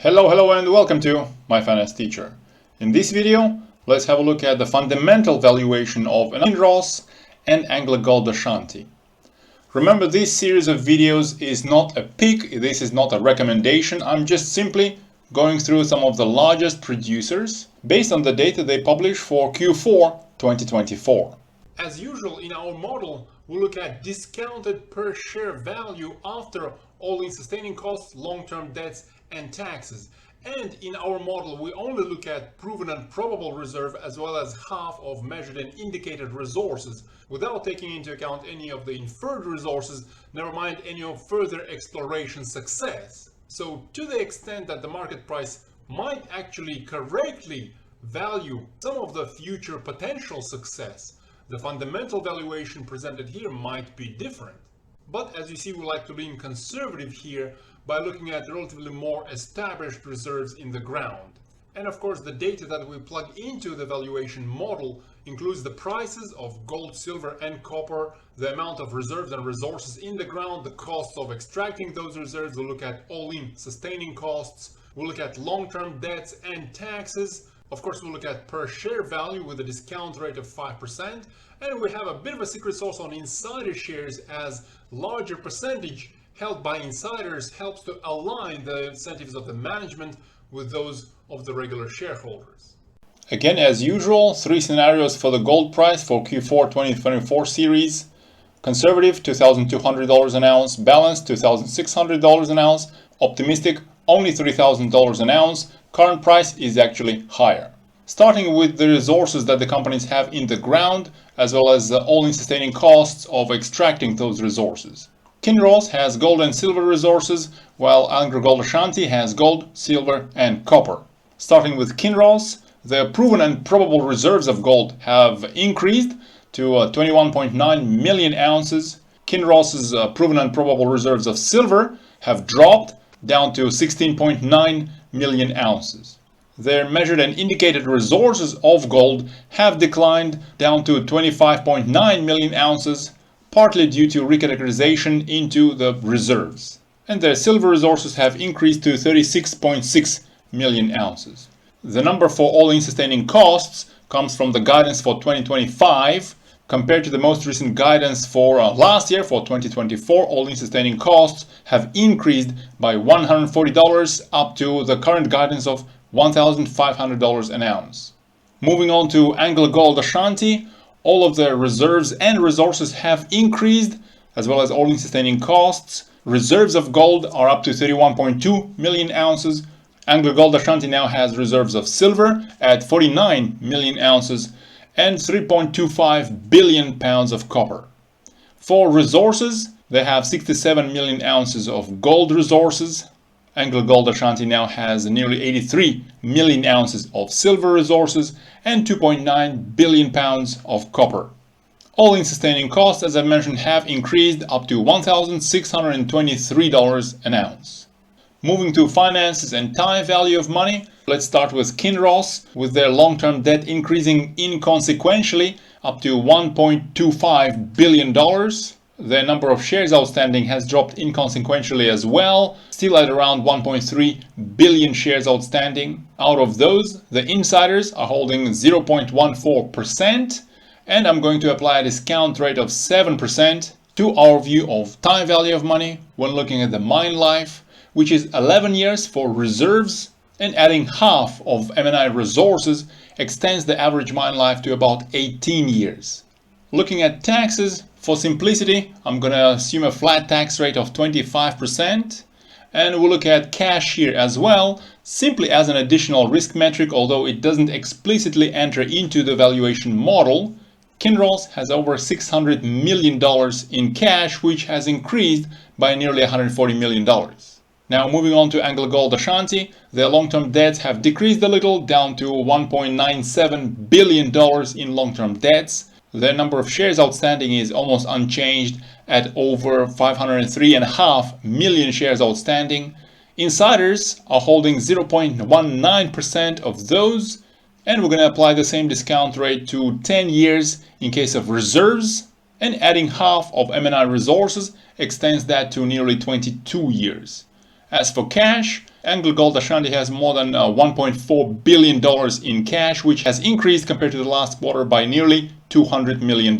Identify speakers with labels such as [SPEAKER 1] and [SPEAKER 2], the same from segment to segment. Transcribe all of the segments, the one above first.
[SPEAKER 1] Hello and welcome to My Finance Teacher. In this video, let's have a look at the fundamental valuation of Kinross and AngloGold Ashanti. Remember, this series of videos is not a pick, this is not a recommendation. I'm just simply going through some of the largest producers based on the data they publish for Q4 2024. As usual in our model, we look at discounted per share value after all-in sustaining costs, long-term debts, and taxes. And in our model, we only look at proven and probable reserve as well as half of measured and indicated resources, without taking into account any of the inferred resources, never mind any of further exploration success. So to the extent that the market price might actually correctly value some of the future potential success, the fundamental valuation presented here might be different. But as you see, we like to lean conservative here by looking at relatively more established reserves in the ground. And of course, the data that we plug into the valuation model includes the prices of gold, silver, and copper, the amount of reserves and resources in the ground, the costs of extracting those reserves. We look at all-in sustaining costs, we look at long-term debts and taxes. Of course, we look at per share value with a discount rate of 5%, and we have a bit of a secret sauce on insider shares, as larger percentage held by insiders helps to align the incentives of the management with those of the regular shareholders. Again, as usual, three scenarios for the gold price for Q4 2024 series. Conservative, $2,200 an ounce. Balanced, $2,600 an ounce. Optimistic, only $3,000 an ounce. Current price is actually higher. Starting with the resources that the companies have in the ground, as well as the all-in sustaining costs of extracting those resources. Kinross has gold and silver resources, while AngloGold Ashanti has gold, silver, and copper. Starting with Kinross, the proven and probable reserves of gold have increased to 21.9 million ounces. Kinross's proven and probable reserves of silver have dropped down to 16.9 million ounces. Their measured and indicated resources of gold have declined down to 25.9 million ounces, partly due to recategorization into the reserves. And their silver resources have increased to 36.6 million ounces. The number for all-in sustaining costs comes from the guidance for 2025. Compared to the most recent guidance for last year, for 2024, all-in sustaining costs have increased by $140 up to the current guidance of $1,500 an ounce. Moving on to AngloGold Ashanti, all of their reserves and resources have increased, as well as all-in sustaining costs. Reserves of gold are up to 31.2 million ounces. AngloGold Ashanti now has reserves of silver at 49 million ounces and 3.25 billion pounds of copper. For resources, they have 67 million ounces of gold resources. AngloGold Ashanti now has nearly 83 million ounces of silver resources and 2.9 billion pounds of copper. All-in sustaining costs, as I mentioned, have increased up to $1,623 an ounce. Moving to finances and time value of money, let's start with Kinross, with their long-term debt increasing inconsequentially up to $1.25 billion. The number of shares outstanding has dropped inconsequentially as well, still at around 1.3 billion shares outstanding. Out of those, the insiders are holding 0.14%, and I'm going to apply a discount rate of 7% to our view of time value of money when looking at the mine life, which is 11 years for reserves, and adding half of M&I resources extends the average mine life to about 18 years. Looking at taxes, for simplicity, I'm going to assume a flat tax rate of 25%, and we'll look at cash here as well, simply as an additional risk metric, although it doesn't explicitly enter into the valuation model. Kinross has over $600 million in cash, which has increased by nearly $140 million. Now moving on to AngloGold Ashanti, their long-term debts have decreased a little, down to $1.97 billion in long-term debts. Their number of shares outstanding is almost unchanged at over 503.5 million shares outstanding. Insiders are holding 0.19% of those, and we're going to apply the same discount rate to 10 years in case of reserves, and adding half of M&I resources extends that to nearly 22 years. As for cash, AngloGold Ashanti has more than $1.4 billion in cash, which has increased compared to the last quarter by nearly $200 million.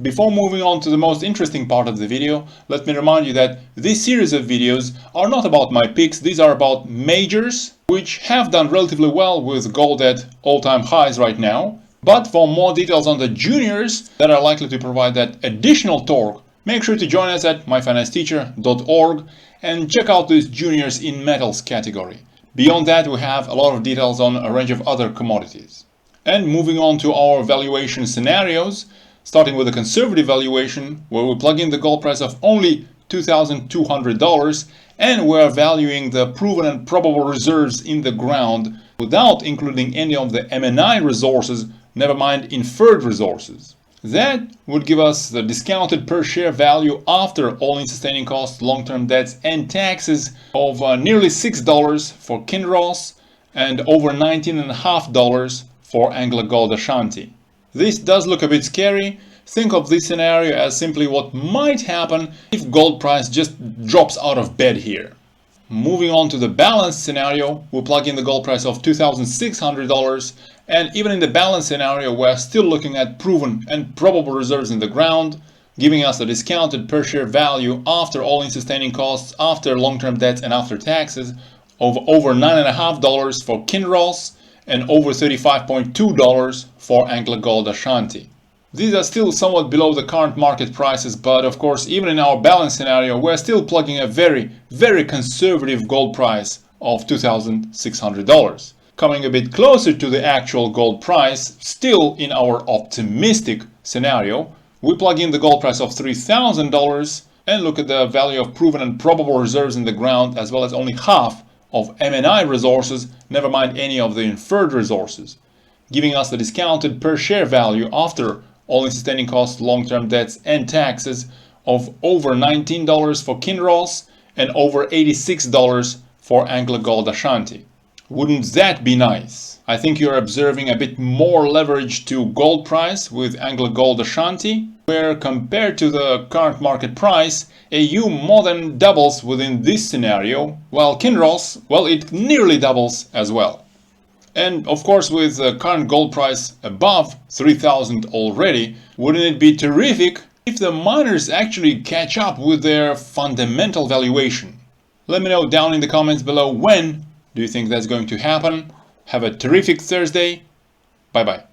[SPEAKER 1] Before moving on to the most interesting part of the video, let me remind you that this series of videos are not about my picks, these are about majors, which have done relatively well with gold at all-time highs right now. But for more details on the juniors that are likely to provide that additional torque, make sure to join us at myfinanceteacher.org and check out these juniors in metals category. Beyond that, we have a lot of details on a range of other commodities. And moving on to our valuation scenarios, starting with a conservative valuation where we plug in the gold price of only $2,200 and we're valuing the proven and probable reserves in the ground without including any of the M&I resources, never mind inferred resources. That would give us the discounted per share value after all-in sustaining costs, long-term debts and taxes of nearly $6 for Kinross and over $19.50 for AngloGold Ashanti. This does look a bit scary. Think of this scenario as simply what might happen if gold price just drops out of bed here. Moving on to the balanced scenario, we'll plug in the gold price of $2,600, and even in the balanced scenario, we're still looking at proven and probable reserves in the ground, giving us a discounted per share value after all-in sustaining costs, after long-term debts and after taxes of over $9.50 for Kinross and over $35.2 for AngloGold Ashanti. These are still somewhat below the current market prices, but of course, even in our balance scenario, we're still plugging a very, very conservative gold price of $2,600. Coming a bit closer to the actual gold price, still in our optimistic scenario, we plug in the gold price of $3,000 and look at the value of proven and probable reserves in the ground, as well as only half of M&I resources, never mind any of the inferred resources, giving us the discounted per share value after all-in sustaining costs, long-term debts and taxes of over $19 for Kinross and over $86 for AngloGold Ashanti. Wouldn't that be nice? I think you're observing a bit more leverage to gold price with AngloGold Ashanti, where compared to the current market price, AU more than doubles within this scenario, while Kinross, well, it nearly doubles as well. And of course, with the current gold price above 3,000 already, wouldn't it be terrific if the miners actually catch up with their fundamental valuation? Let me know down in the comments below, when do you think that's going to happen? Have a terrific Thursday. Bye bye.